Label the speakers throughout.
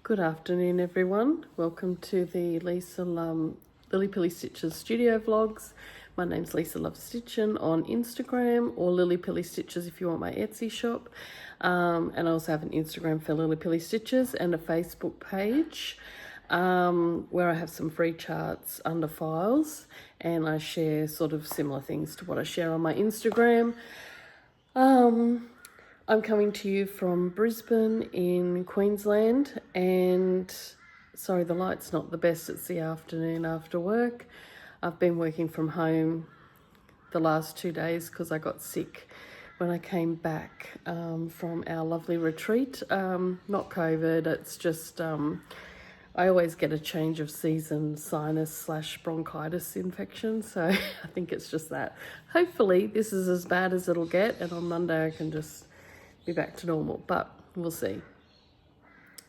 Speaker 1: Good afternoon, everyone. Welcome to the Lily Pilly Stitches studio vlogs. My name's Lisa Loves Stitching on Instagram, or Lily Pilly Stitches if you want my Etsy shop. And I also have an Instagram for Lily Pilly Stitches and a Facebook page where I have some free charts under files, and I share sort of similar things to what I share on my Instagram. I'm coming to you from Brisbane in Queensland, and sorry, the light's not the best. It's the afternoon after work. I've been working from home the last 2 days because I got sick when I came back from our lovely retreat. Not COVID, it's just I always get a change of season sinus/bronchitis infection, so I think it's just that. Hopefully this is as bad as it'll get, and on Monday I can just be back to normal, but we'll see.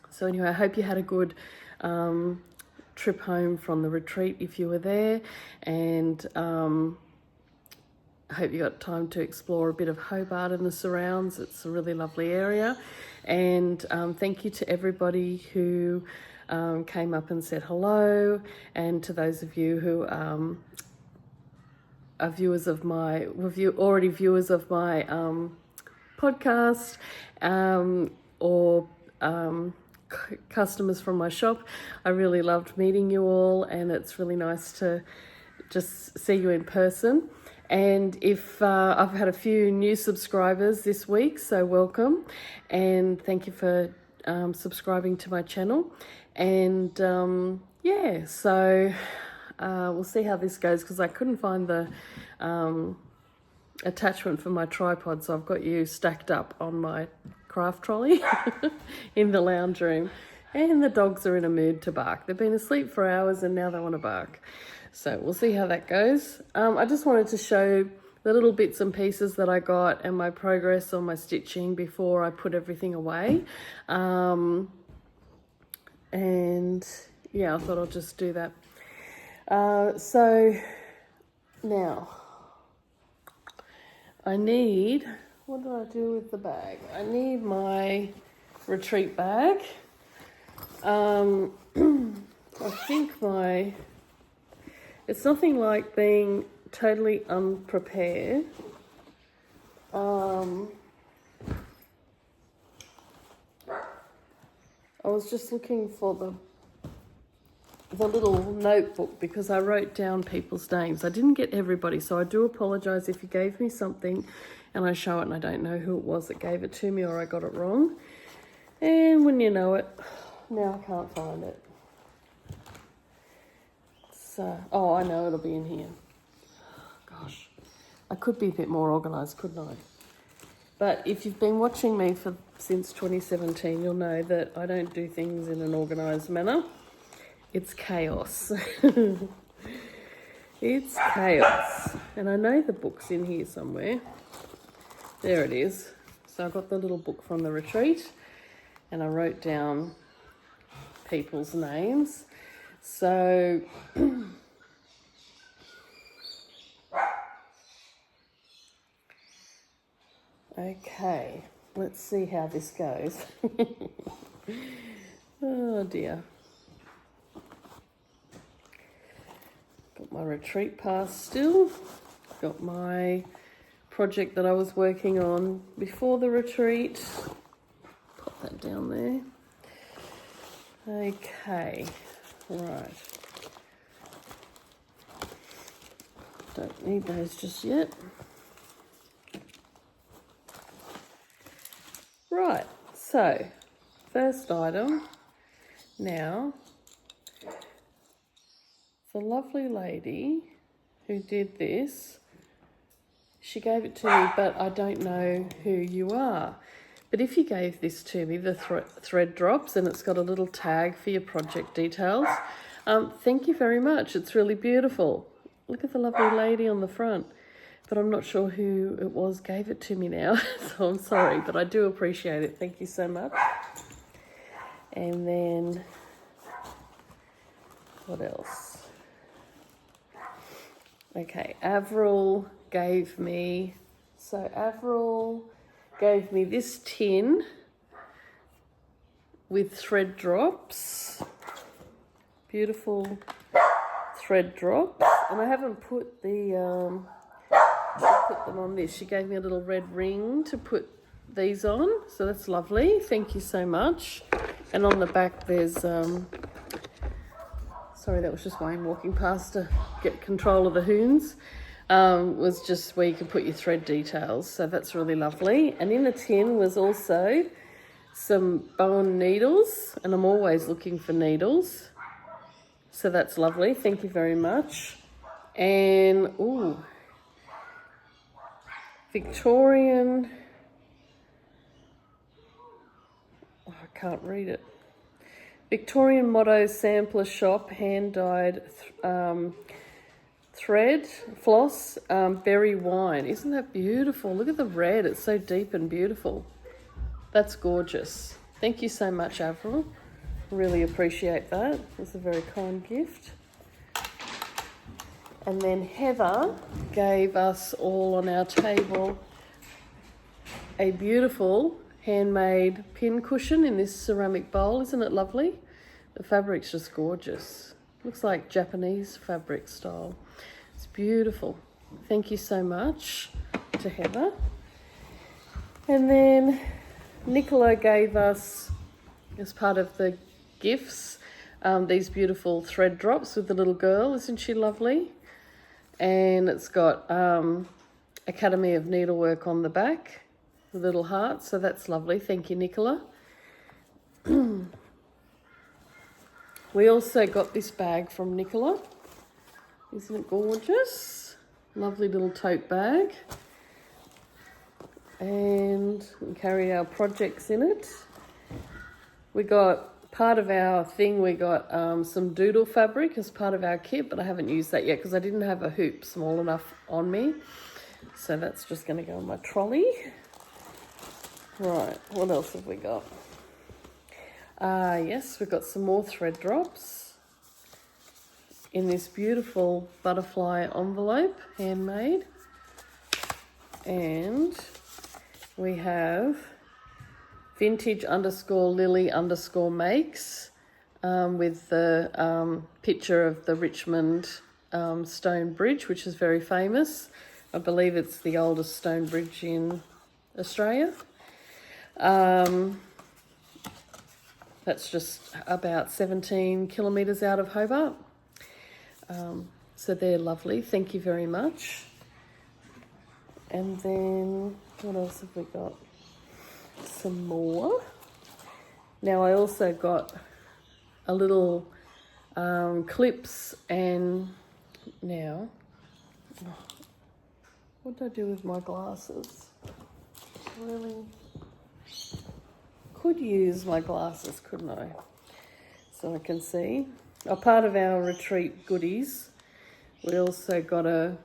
Speaker 1: So anyway, I hope you had a good trip home from the retreat if you were there, and I hope you got time to explore a bit of Hobart and the surrounds. It's a really lovely area, and thank you to everybody who came up and said hello, and to those of you who are viewers of my podcast or customers from my shop. I really loved meeting you all, and it's really nice to just see you in person. And if I've had a few new subscribers this week, so welcome, and thank you for subscribing to my channel. And yeah, so we'll see how this goes, because I couldn't find the attachment for my tripod, so I've got you stacked up on my craft trolley in the lounge room, and the dogs are in a mood to bark. They've been asleep for hours and now they want to bark, so we'll see how that goes. I just wanted to show the little bits and pieces that I got and my progress on my stitching before I put everything away, and yeah, I thought I'll just do that. So now I need, what do I do with the bag? I need my retreat bag. I think it's nothing like being totally unprepared. I was just looking for the little notebook, because I wrote down people's names. I didn't get everybody, so I do apologize if you gave me something and I show it and I don't know who it was that gave it to me, or I got it wrong. And when you know it, now I can't find it. So, oh, I know it'll be in here. Gosh, I could be a bit more organized, couldn't I? But if you've been watching me since 2017, you'll know that I don't do things in an organized manner. It's chaos. It's chaos. And I know the book's in here somewhere. There it is. So I got the little book from the retreat, and I wrote down people's names. So okay, let's see how this goes. Oh dear. Got my retreat pass still. Got my project that I was working on before the retreat. Pop that down there. Okay, right. Don't need those just yet. Right, so first item now. The lovely lady who did this, she gave it to me, but I don't know who you are. But if you gave this to me, the thread drops, and it's got a little tag for your project details. Thank you very much. It's really beautiful. Look at the lovely lady on the front. But I'm not sure who it was gave it to me now, so I'm sorry, but I do appreciate it. Thank you so much. And then, what else? Okay, Avril gave me this tin with thread drops. Beautiful thread drops. And I haven't put the put them on this. She gave me a little red ring to put these on, so that's lovely. Thank you so much. And on the back there's sorry, that was just Wayne walking past to get control of the hoons. Was just where you can put your thread details, so that's really lovely. And in the tin was also some Bowen needles, and I'm always looking for needles, so that's lovely. Thank you very much. And ooh, Victorian, oh, I can't read it. Victorian Motto Sampler Shop hand-dyed thread floss, berry wine. Isn't that beautiful? Look at the red, it's so deep and beautiful. That's gorgeous. Thank you so much, Avril. Really appreciate that. It's a very kind gift. And then Heather gave us all on our table a beautiful handmade pin cushion in this ceramic bowl. Isn't it lovely? The fabric's just gorgeous. Looks like Japanese fabric style. It's beautiful. Thank you so much to Heather. And then Nicola gave us, as part of the gifts, these beautiful thread drops with the little girl. Isn't she lovely? And it's got Academy of Needlework on the back, the little heart, so that's lovely. Thank you, Nicola. We also got this bag from Nicola. Isn't it gorgeous? Lovely little tote bag. And we can carry our projects in it. We got part of our thing, we got some doodle fabric as part of our kit, but I haven't used that yet because I didn't have a hoop small enough on me. So that's just going to go in my trolley. Right, what else have we got? Yes, we've got some more thread drops in this beautiful butterfly envelope, handmade. And we have vintage_Lily_makes with the picture of the Richmond stone bridge, which is very famous. I believe it's the oldest stone bridge in Australia. That's just about 17 kilometres out of Hobart. So they're lovely. Thank you very much. And then what else have we got? Some more. Now I also got a little clips, and now what did I do with my glasses? Really could use my glasses, couldn't I? So I can see. A part of our retreat goodies, we also got a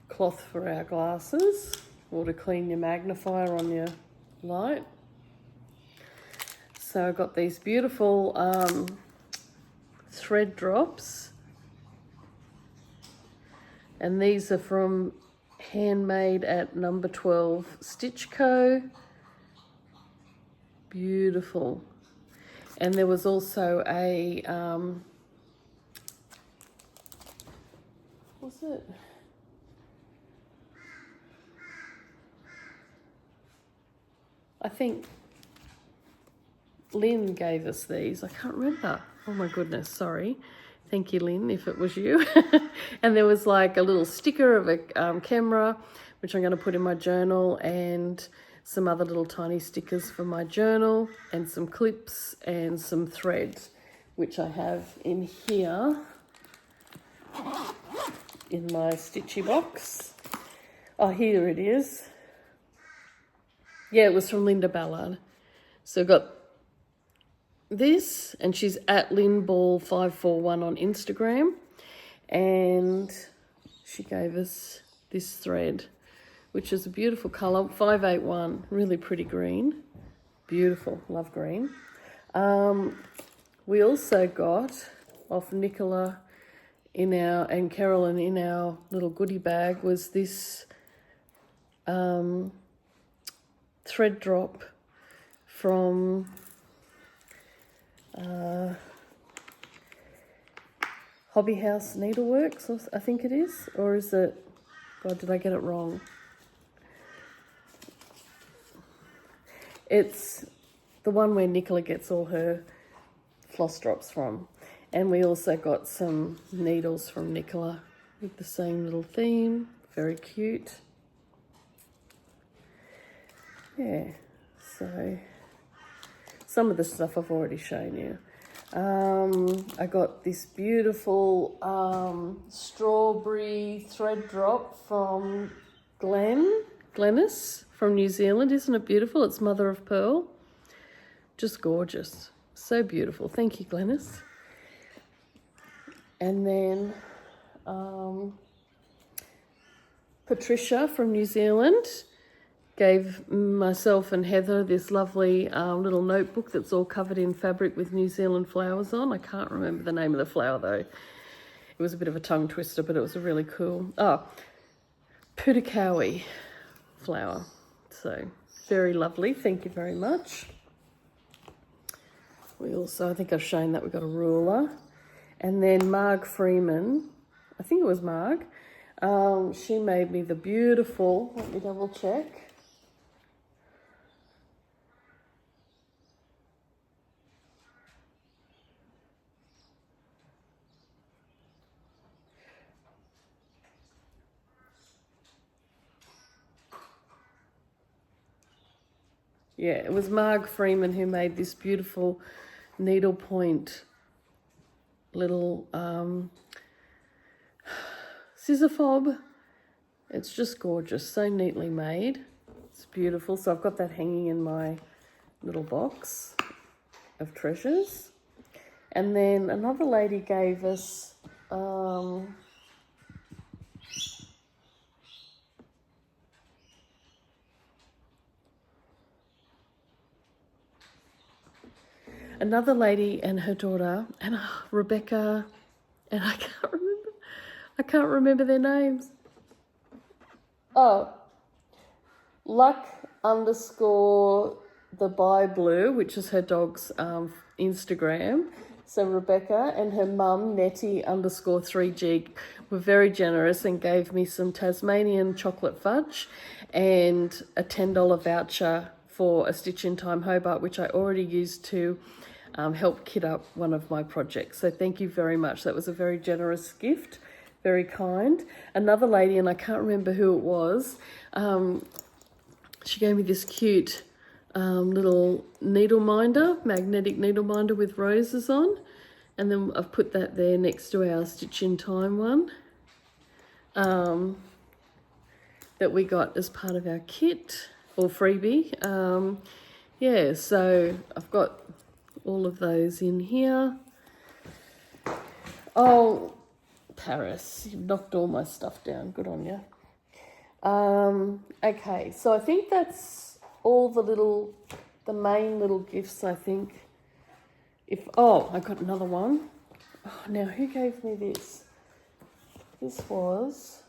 Speaker 1: cloth for our glasses, or to clean your magnifier on your light. So I got these beautiful thread drops, and these are from Handmade at number 12 Stitch Co. Beautiful. And there was also a what's it? I think Lynn gave us these. I can't remember. Oh my goodness, sorry. Thank you, Lynn, if it was you. And there was like a little sticker of a camera, which I'm going to put in my journal, and some other little tiny stickers for my journal, and some clips and some threads, which I have in here in my stitchy box. Oh, here it is. Yeah, it was from Linda Ballard. So I've got this, and she's at LynnBall541 on Instagram, and she gave us this thread, which is a beautiful colour, 581, really pretty green. Beautiful, love green. We also got off Nicola and Carolyn in our little goodie bag was this thread drop from Hobby House Needleworks, I think it is, or is it, God, did I get it wrong? It's the one where Nicola gets all her floss drops from. And we also got some needles from Nicola with the same little theme, very cute. Yeah, so some of the stuff I've already shown you. I got this beautiful strawberry thread drop from Glennis from New Zealand. Isn't it beautiful? It's mother of pearl. Just gorgeous. So beautiful. Thank you, Glennis. And then Patricia from New Zealand gave myself and Heather this lovely little notebook that's all covered in fabric with New Zealand flowers on. I can't remember the name of the flower though. It was a bit of a tongue twister, but it was a really cool, Putakawi flower. So very lovely, thank you very much. We also, I think I've shown that, we've got a ruler. And then Marg Freeman, I think it was Marg, she made me the beautiful, let me double check. Yeah, it was Marg Freeman who made this beautiful needlepoint little scissor fob. It's just gorgeous, so neatly made. It's beautiful. So I've got that hanging in my little box of treasures. And then another lady gave us another lady and her daughter, and Rebecca, and I can't remember their names. Oh, Luck _ the By Blue, which is her dog's Instagram. So Rebecca and her mum, Nettie _ 3G, were very generous and gave me some Tasmanian chocolate fudge and a $10 voucher for a Stitch in Time Hobart, which I already used to help kit up one of my projects. So thank you very much. That was a very generous gift, very kind. Another lady, and I can't remember who it was, she gave me this cute little needle minder, magnetic needle minder with roses on. And then I've put that there next to our Stitch in Time one that we got as part of our kit or freebie. Yeah, so I've got all of those in here. Oh, Paris, you've knocked all my stuff down. Good on you. Okay, so I think that's all the main little gifts, I think. I got another one. Oh, now, who gave me this? This was...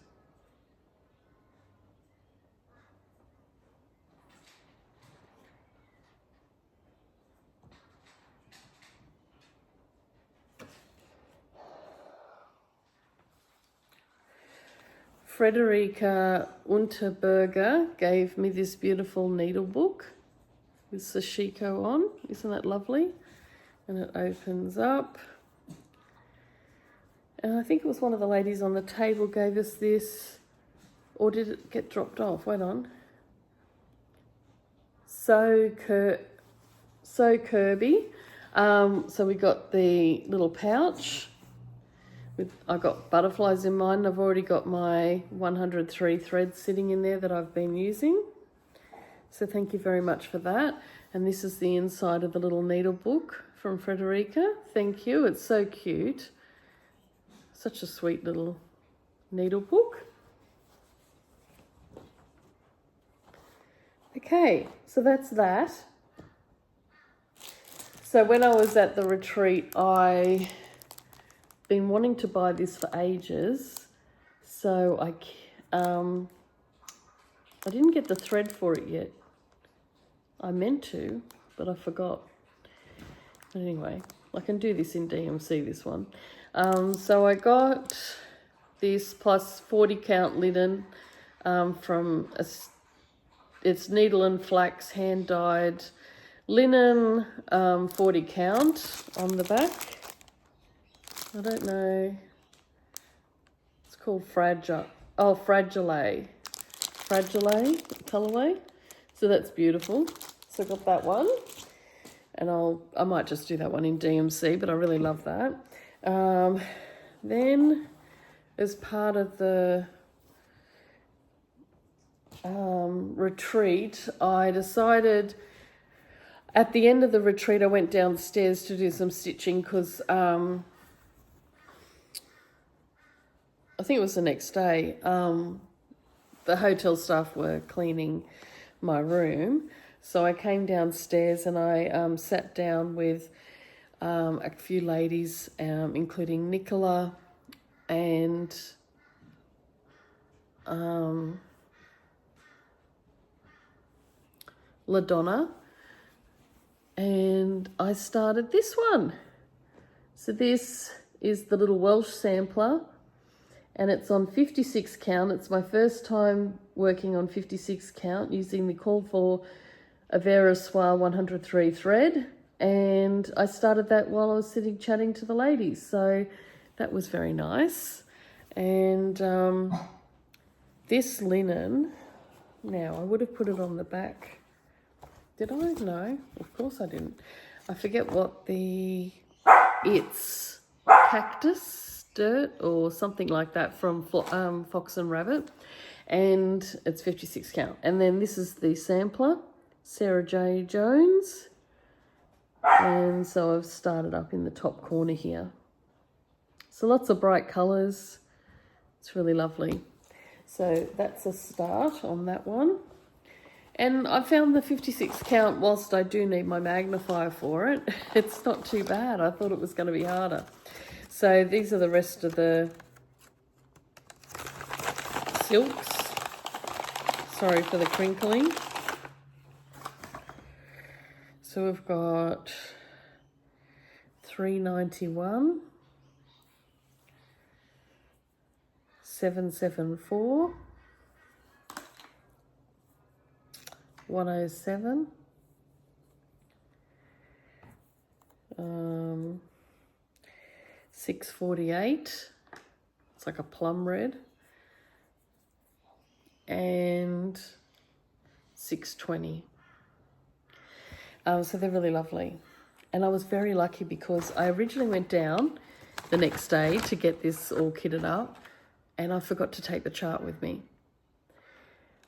Speaker 1: Frederica Unterberger gave me this beautiful needle book with Sashiko on. Isn't that lovely? And it opens up. And I think it was one of the ladies on the table gave us this. Or did it get dropped off? Wait on. So Kirby. So we got the little pouch. I got butterflies in mine. I've already got my 103 threads sitting in there that I've been using. So thank you very much for that. And this is the inside of the little needle book from Frederica. Thank you. It's so cute. Such a sweet little needle book. Okay, so that's that. So when I was at the retreat, I been wanting to buy this for ages, so I didn't get the thread for it yet. I meant to, but I forgot. But anyway, I can do this in DMC, this one. So I got this plus 40 count linen from it's needle and flax hand dyed linen, 40 count on the back. I don't know. It's called Fragile. Oh, Fragile colorway. So that's beautiful. So I got that one. And I might just do that one in DMC, but I really love that. Then, as part of the retreat, I decided at the end of the retreat, I went downstairs to do some stitching because I think it was the next day. The hotel staff were cleaning my room. So I came downstairs and I sat down with a few ladies, including Nicola and LaDonna, and I started this one. So this is the little Welsh sampler, and it's on 56 count. It's my first time working on 56 count using the Call for Avera Soie 103 thread, and I started that while I was sitting chatting to the ladies, so that was very nice. And this linen, now I would have put it on the back. Did I? No, of course I didn't. I forget what it's cactus dirt or something like that from Fox and Rabbit, and it's 56 count. And then this is the sampler, Sarah J. Jones, and so I've started up in the top corner here. So lots of bright colours. It's really lovely. So that's a start on that one. And I found the 56 count, whilst I do need my magnifier for it, it's not too bad. I thought it was going to be harder. So these are the rest of the silks. Sorry for the crinkling. So we've got 391, 774, 107, 648, it's like a plum red, and 620. So they're really lovely. And I was very lucky because I originally went down the next day to get this all kitted up, and I forgot to take the chart with me.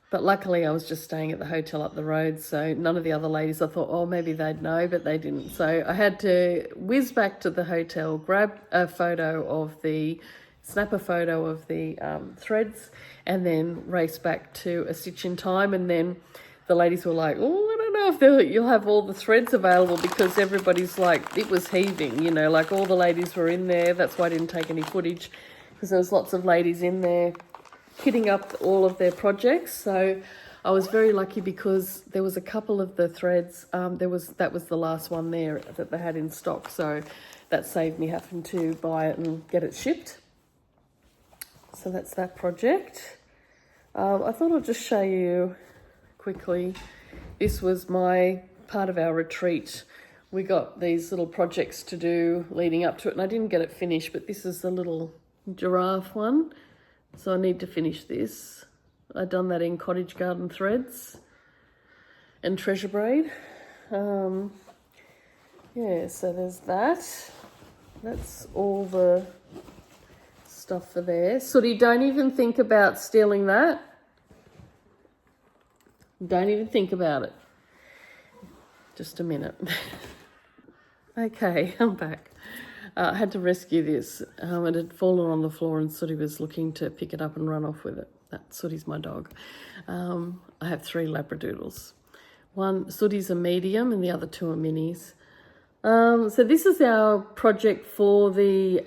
Speaker 1: But luckily I was just staying at the hotel up the road, so none of the other ladies, I thought, oh, maybe they'd know, but they didn't. So I had to whiz back to the hotel, grab a photo of snap a photo of the threads, and then race back to a stitch in time. And then the ladies were like, oh, I don't know if you'll have all the threads available, because everybody's like, it was heaving, you know, like all the ladies were in there. That's why I didn't take any footage, because there was lots of ladies in there kitting up all of their projects. So I was very lucky because there was a couple of the threads. That was the last one there that they had in stock. So that saved me having to buy it and get it shipped. So that's that project. I thought I'd just show you quickly. This was my part of our retreat. We got these little projects to do leading up to it, and I didn't get it finished, but this is the little giraffe one. So I need to finish this. I've done that in cottage garden threads and treasure braid. Yeah, so there's that. That's all the stuff for there. Sooty, don't even think about stealing that. Don't even think about it. Just a minute. Okay, I'm back. I had to rescue this. It had fallen on the floor and Sooty was looking to pick it up and run off with it. Sooty's my dog. I have 3 Labradoodles. Sooty's a medium and the other 2 are minis. So this is our project for the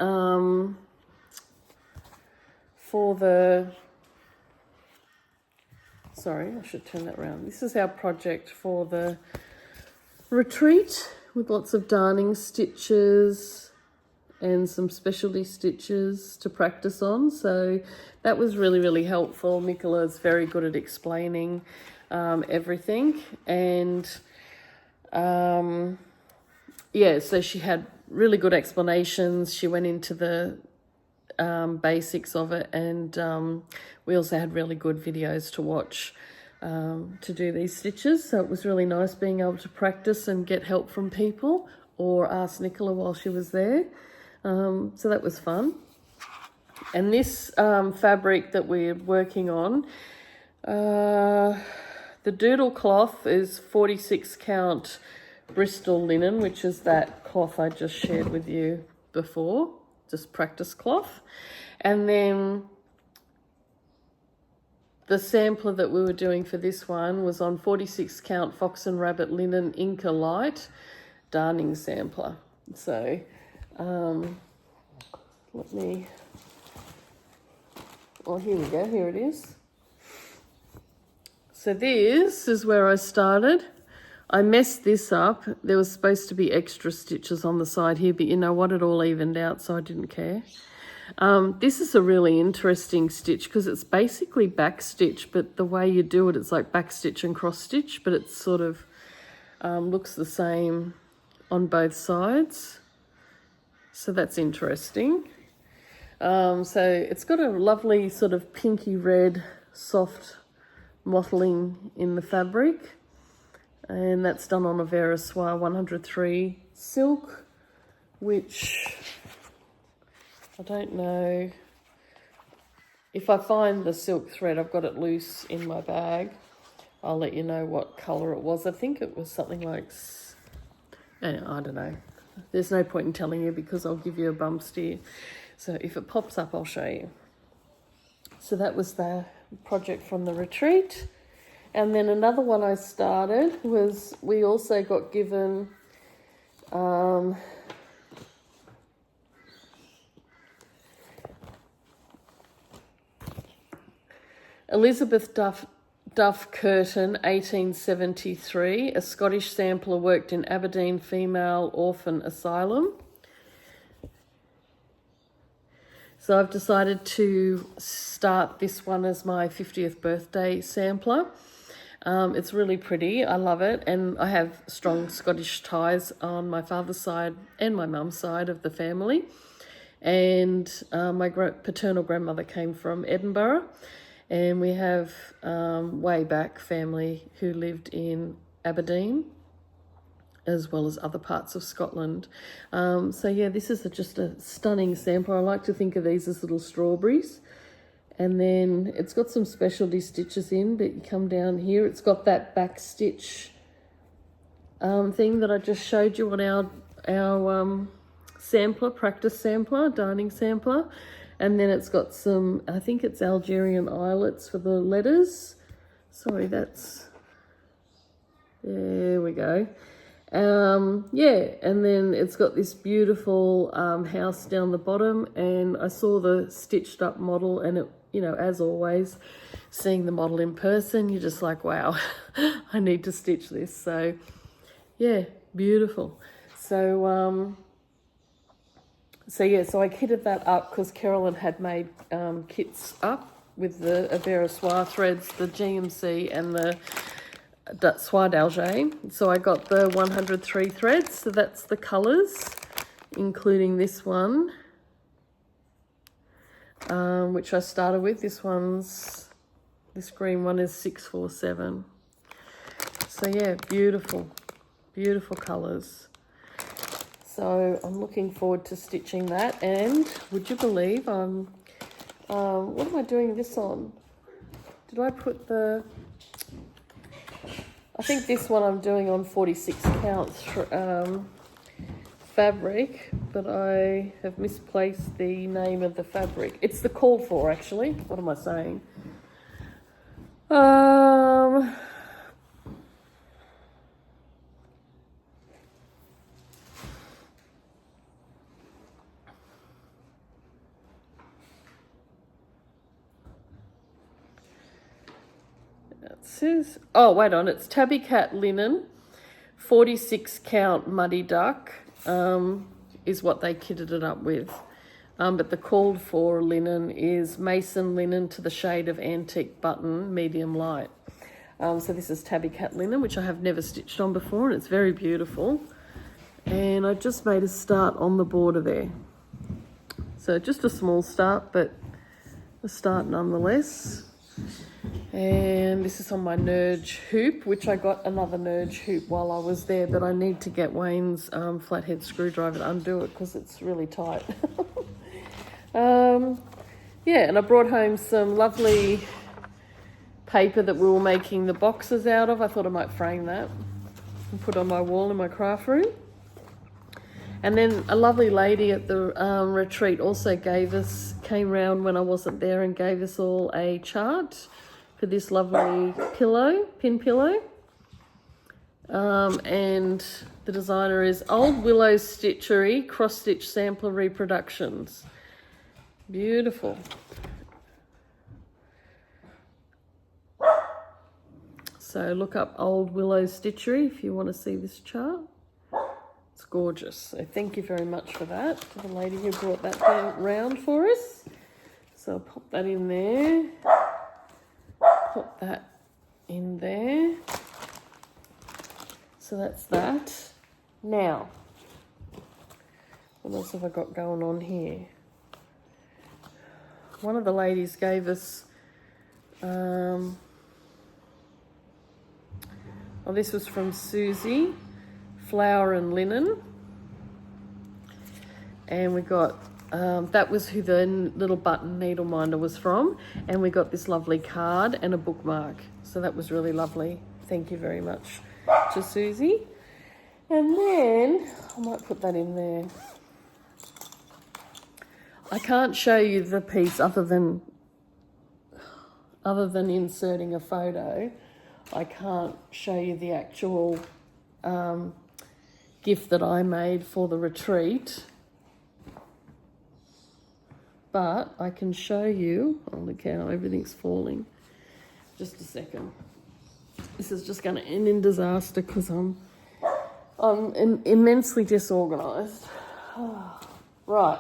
Speaker 1: sorry, I should turn that around. This is our project for the retreat. with lots of darning stitches and some specialty stitches to practice on. So that was really, really helpful. Nicola's very good at explaining everything. And yeah, so she had really good explanations. She went into the basics of it, and we also had really good videos to watch to do these stitches. So it was really nice being able to practice and get help from people or ask Nicola while she was there. So that was fun. And this fabric that we're working on, the doodle cloth is 46 count Bristol linen, which is that cloth I just shared with you before, just practice cloth. And then the sampler that we were doing for this one was on 46 count Fox and Rabbit linen Inca Light darning sampler. So let me, oh, here we go, here it is. So this is where I started. I messed this up. There was supposed to be extra stitches on the side here, but you know what, it all evened out, so I didn't care. This is a really interesting stitch because it's basically back stitch, but the way you do it, it's like back stitch and cross stitch, but it sort of looks the same on both sides. So that's interesting. So it's got a lovely sort of pinky red, soft mottling in the fabric. And that's done on a Vera Soie 103 silk, which I don't know. If I find the silk thread, I've got it loose in my bag, I'll let you know what colour it was. I think it was something like, I don't know. There's no point in telling you because I'll give you a bum steer. So if it pops up, I'll show you. So that was the project from the retreat. And then another one I started was, we also got given Elizabeth Duff Curtin, 1873, a Scottish sampler worked in Aberdeen Female Orphan Asylum. So I've decided to start this one as my 50th birthday sampler. It's really pretty. I love it. And I have strong Scottish ties on my father's side and my mum's side of the family. And my paternal grandmother came from Edinburgh. And we have way back family who lived in Aberdeen, as well as other parts of Scotland. So yeah, this is just a stunning sampler. I like to think of these as little strawberries. And then it's got some specialty stitches in, but you come down here, it's got that back stitch thing that I just showed you on our sampler, practice sampler, darning sampler. And then it's got some, I think it's Algerian eyelets for the letters. Sorry, there we go. Yeah, and then it's got this beautiful house down the bottom, and I saw the stitched up model, and it, you know, as always, seeing the model in person, you're just like, wow, I need to stitch this. So yeah, beautiful. So yeah, so I kitted that up because Carolyn had made kits up with the Vera Soie threads, the GMC and the Soie d'Alger. So I got the 103 threads, so that's the colours, including this one, which I started with. This green one is 647. So yeah, beautiful, beautiful colours. So I'm looking forward to stitching that. And would you believe what am I doing this on? Did I put I think this one I'm doing on 46 counts fabric, but I have misplaced the name of the fabric. It's the call for, actually. What am I saying? It says, oh, wait on, it's Tabby Cat linen, 46 count muddy duck is what they kitted it up with. But the called for linen is mason linen to the shade of antique button, medium light. So this is tabby cat linen, which I have never stitched on before, and it's very beautiful. And I just made a start on the border there. So just a small start, but a start nonetheless. And this is on my Nerge hoop, which I got another Nerge hoop while I was there, but I need to get Wayne's flathead screwdriver to undo it because it's really tight. Yeah, and I brought home some lovely paper that we were making the boxes out of. I thought I might frame that and put on my wall in my craft room. And then a lovely lady at the retreat also came round when I wasn't there and gave us all a chart for this lovely pin pillow. And the designer is Old Willow Stitchery Cross Stitch Sampler Reproductions. Beautiful. So look up Old Willow Stitchery if you want to see this chart. It's gorgeous. So thank you very much for that, to the lady who brought that round for us. So I'll pop that in there. Pop that in there. So that's that. Now, what else have I got going on here? One of the ladies gave us, this was from Susie, Flower and Linen. And we got, that was who the little button needle minder was from. And we got this lovely card and a bookmark. So that was really lovely. Thank you very much to Susie. And then, I might put that in there. I can't show you the piece other than inserting a photo. I can't show you the actual gift that I made for the retreat. But I can show you, holy cow, everything's falling. Just a second. This is just going to end in disaster because I'm immensely disorganised. Right.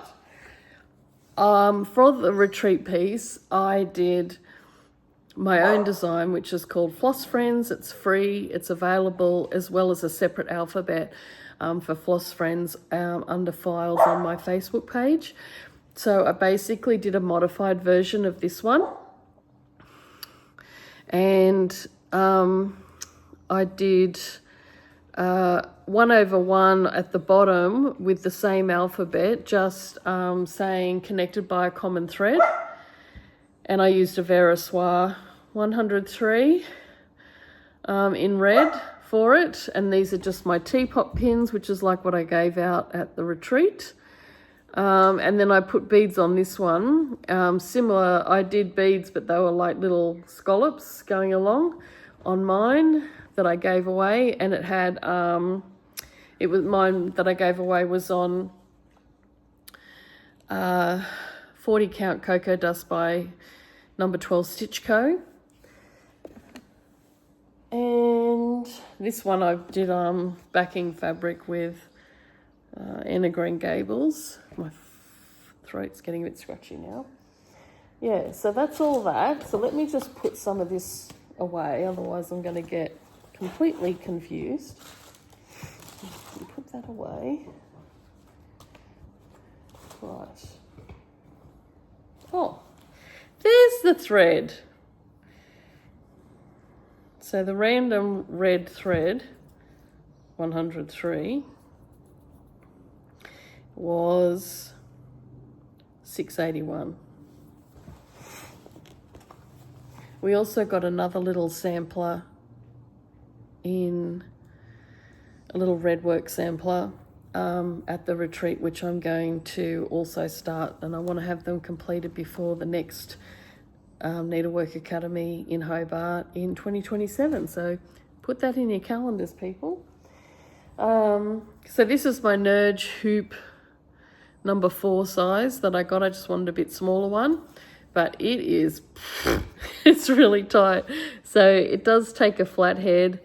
Speaker 1: For the retreat piece, I did my own design, which is called Floss Friends. It's free, it's available, as well as a separate alphabet for Floss Friends under files on my Facebook page. So I basically did a modified version of this one. And I did 1/1 at the bottom with the same alphabet, just saying connected by a common thread. And I used a Verissoir 103 in red for it. And these are just my teapot pins, which is like what I gave out at the retreat. And then I put beads on this one. Similar, I did beads, but they were like little scallops going along on mine that I gave away. And it had, it was mine that I gave away was on 40 count Cocoa Dust by number 12 Stitch Co. And this one I did backing fabric with Anna Green Gables. My throat's getting a bit scratchy now. Yeah, so that's all that. So let me just put some of this away, otherwise I'm going to get completely confused. Put that away. Right. Oh, there's the thread. So the random red thread, 103, was $6.81. We also got another little sampler in a little red work sampler at the retreat, which I'm going to also start, and I want to have them completed before the next Needlework Academy in Hobart in 2027. So put that in your calendars, people. So this is my Nerge hoop number 4 size that I got. I just wanted a bit smaller one, but it is, it's really tight. So it does take a flathead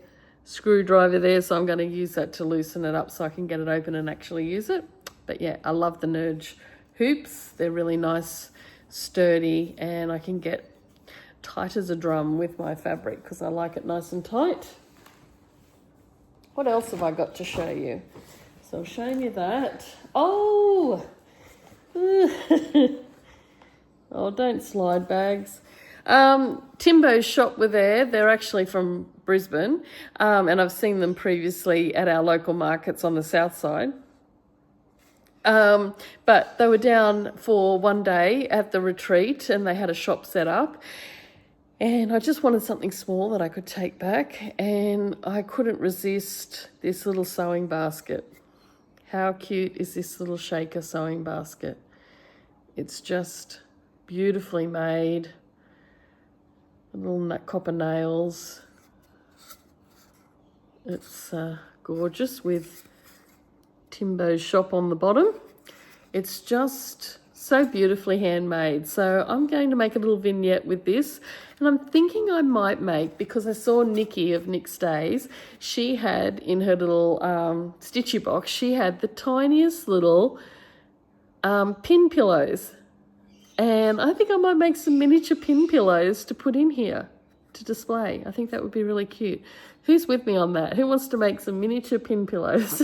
Speaker 1: screwdriver there, so I'm going to use that to loosen it up so I can get it open and actually use it. But yeah, I love the Nerge hoops. They're really nice, sturdy, and I can get tight as a drum with my fabric because I like it nice and tight. What else have I got to show you? So I'm showing you that. Oh! Oh, don't slide, bags. Timbo's shop were there. They're actually from Brisbane, and I've seen them previously at our local markets on the south side. But they were down for one day at the retreat and they had a shop set up, and I just wanted something small that I could take back, and I couldn't resist this little sewing basket. How cute is this little shaker sewing basket? It's just beautifully made. Little copper nails. It's gorgeous with Timbo's shop on the bottom. It's just so beautifully handmade. So I'm going to make a little vignette with this, and I'm thinking I might make, because I saw Nikki of Nick's Days, she had in her little stitchy box, she had the tiniest little pin pillows. And I think I might make some miniature pin pillows to put in here to display. I think that would be really cute. Who's with me on that? Who wants to make some miniature pin pillows?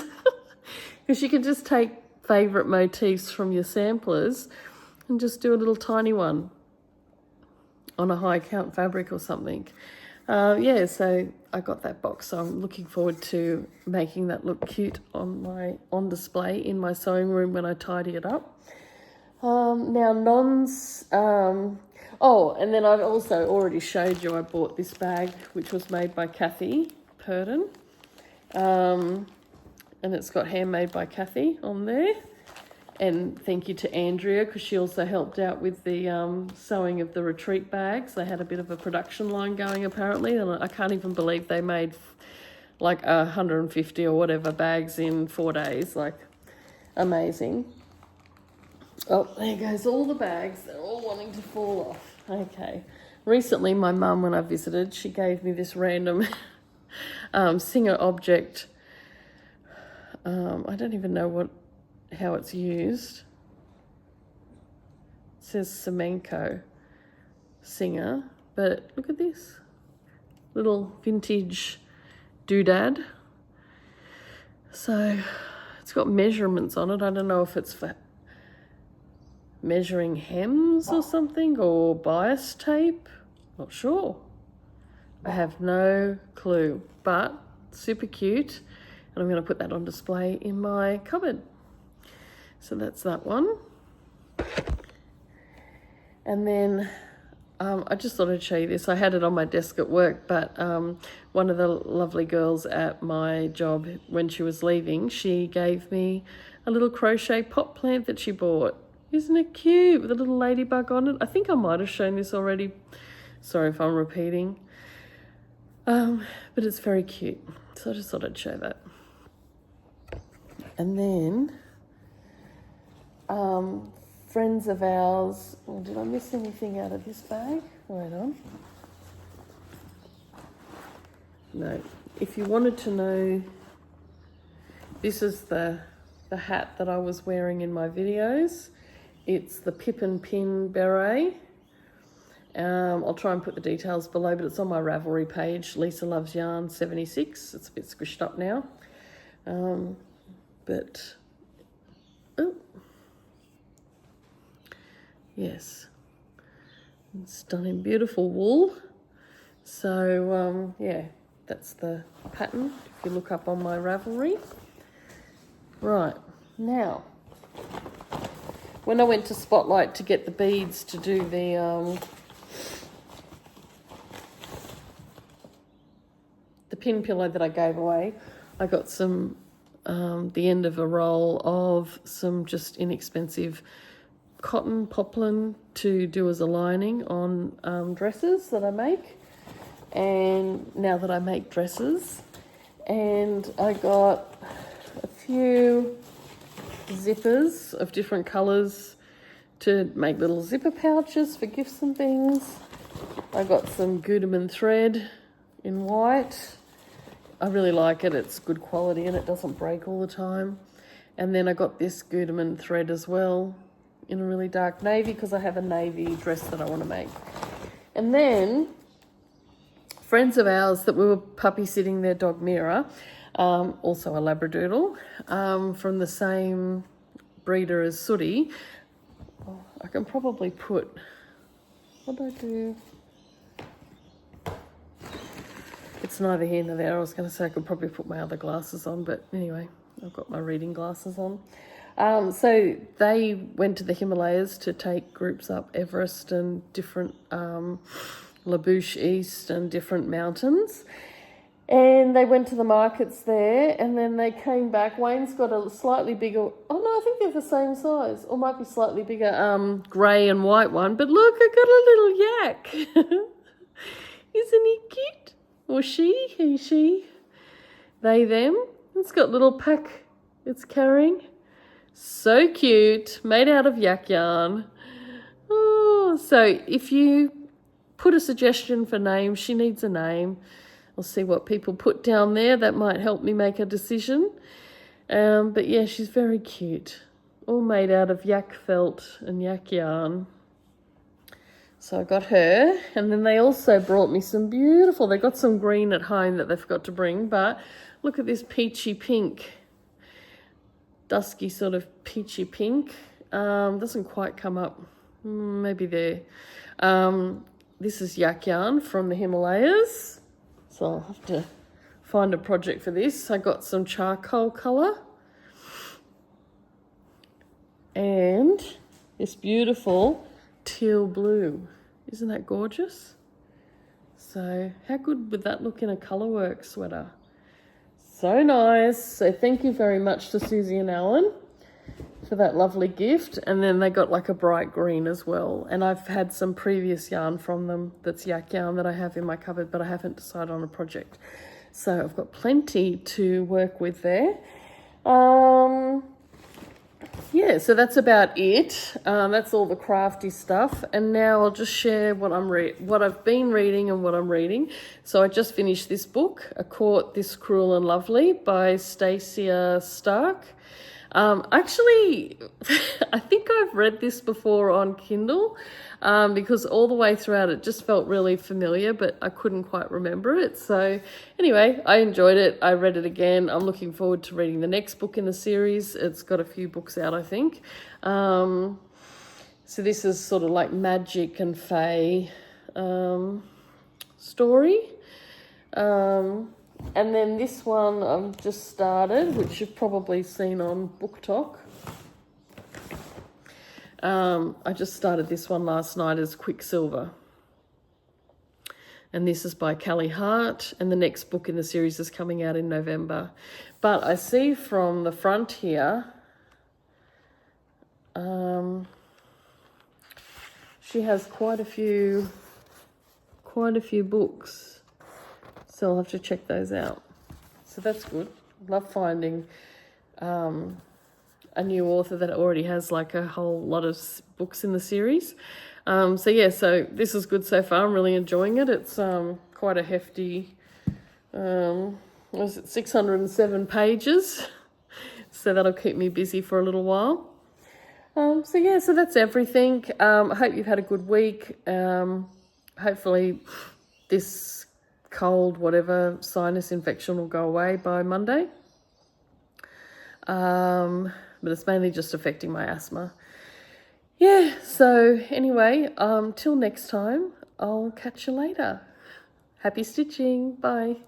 Speaker 1: Because you can just take favourite motifs from your samplers and just do a little tiny one on a high count fabric or something. Yeah, so I got that box. So I'm looking forward to making that look cute on display in my sewing room when I tidy it up. Now Non's, oh, and then I've also already showed you I bought this bag, which was made by Kathy Purden. And it's got handmade by Kathy on there. And thank you to Andrea, because she also helped out with the sewing of the retreat bags. They had a bit of a production line going apparently, and I can't even believe they made like 150 or whatever bags in 4 days. Like, amazing. Oh, there goes all the bags. They're all wanting to fall off. Okay. Recently, my mum, when I visited, she gave me this random Singer object. I don't even know how it's used. It says Semenko Singer, but look at this. Little vintage doodad. So it's got measurements on it. I don't know if it's for measuring hems or something, or bias tape. Not sure. I have no clue, but super cute, and I'm going to put that on display in my cupboard. So that's that one. And then I just thought I'd show you this. I had it on my desk at work, but one of the lovely girls at my job, when she was leaving, she gave me a little crochet pot plant that she bought. Isn't it cute with a little ladybug on it? I think I might have shown this already. Sorry if I'm repeating. But it's very cute. So I just thought I'd show that. And then, friends of ours, oh, did I miss anything out of this bag? Wait on. No. If you wanted to know, this is the hat that I was wearing in my videos. It's the Pip and Pin beret. I'll try and put the details below, but it's on my Ravelry page, Lisa Loves Yarn 76. It's a bit squished up now. But, oh, yes. It's done in beautiful wool. So, yeah, that's the pattern, if you look up on my Ravelry. Right, now, when I went to Spotlight to get the beads to do the pin pillow that I gave away, I got some, the end of a roll of some just inexpensive cotton poplin to do as a lining on dresses that I make. And now that I make dresses, and I got a few zippers of different colours to make little zipper pouches for gifts and things. I got some Gutermann thread in white, I really like it. It's good quality and it doesn't break all the time. And then I got this Gutermann thread as well in a really dark navy because I have a navy dress that I want to make. And then friends of ours that we were puppy sitting their dog Mira, also a Labradoodle, from the same breeder as Sooty. Oh, I can probably put, what did I do? It's neither here nor there. I was going to say I could probably put my other glasses on, but anyway, I've got my reading glasses on. So they went to the Himalayas to take groups up Everest and different La Bouche East and different mountains. And they went to the markets there and then they came back. Wayne's got a slightly bigger, oh no, I think they're the same size, or might be slightly bigger grey and white one. But look, I got a little yak. Isn't he cute? Or she, he, she, they, them. It's got little pack it's carrying. So cute, made out of yak yarn. Oh, so if you put a suggestion for name, she needs a name. I'll see what people put down there. That might help me make a decision. But yeah, she's very cute. All made out of yak felt and yak yarn. So I got her, and then they also brought me some beautiful, they got some green at home that they forgot to bring, but look at this peachy pink, dusky sort of peachy pink. Doesn't quite come up, maybe there. This is yak yarn from the Himalayas, so I'll have to find a project for this. I got some charcoal colour and this beautiful teal blue. Isn't that gorgeous? So how good would that look in a colourwork sweater? So nice. So thank you very much to Susie and Alan for that lovely gift. And then they got like a bright green as well. And I've had some previous yarn from them that's yak yarn that I have in my cupboard, but I haven't decided on a project. So I've got plenty to work with there. Yeah, so that's about it. That's all the crafty stuff. And now I'll just share what I've been reading and what I'm reading. So I just finished this book, A Court This Cruel and Lovely by Stacia Stark. Actually, I think I've read this before on Kindle because all the way throughout it just felt really familiar, but I couldn't quite remember it. So anyway, I enjoyed it. I read it again. I'm looking forward to reading the next book in the series. It's got a few books out, I think. So this is sort of like magic and fae story. And then this one I've just started, which you've probably seen on Book Talk. I just started this one last night as Quicksilver. And this is by Callie Hart, and the next book in the series is coming out in November. But I see from the front here, she has quite a few books. So I'll have to check those out. So that's good. Love finding a new author that already has like a whole lot of books in the series. So yeah, so this is good so far. I'm really enjoying it. It's quite a hefty, 607 pages. So that'll keep me busy for a little while. So yeah, so that's everything. I hope you've had a good week. Hopefully this cold, whatever, sinus infection will go away by Monday. But it's mainly just affecting my asthma. Yeah, so anyway, till next time, I'll catch you later. Happy stitching. Bye.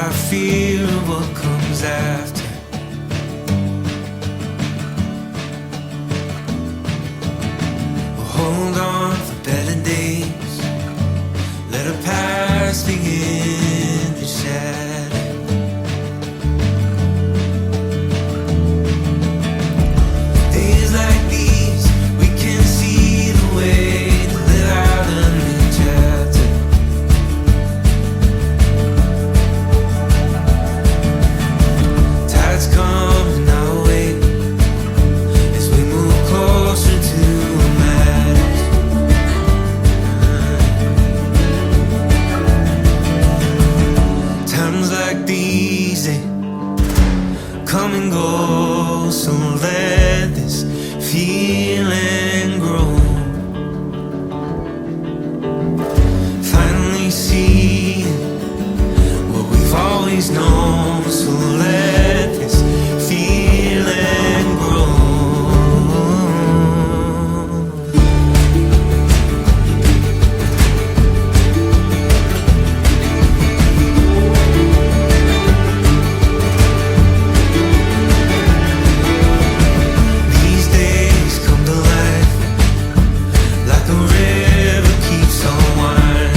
Speaker 2: without fear of what comes after. We'll hold on for better days, let our past begin to shatter. Days like these, we can see the way to live out a new chapter. Tides coming our way as we move closer to what matters. Times like these, they come and go, so let this feeling grow. Finally see what we've always known, so let this feeling grow. These days come to life like a river keeps on winding.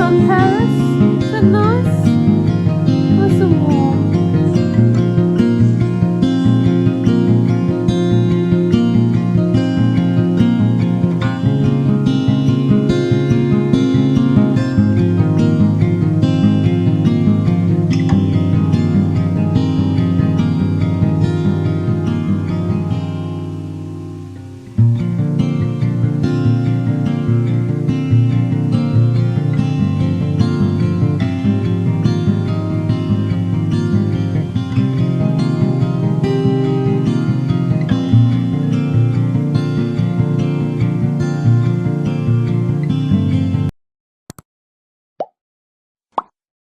Speaker 1: on Paris?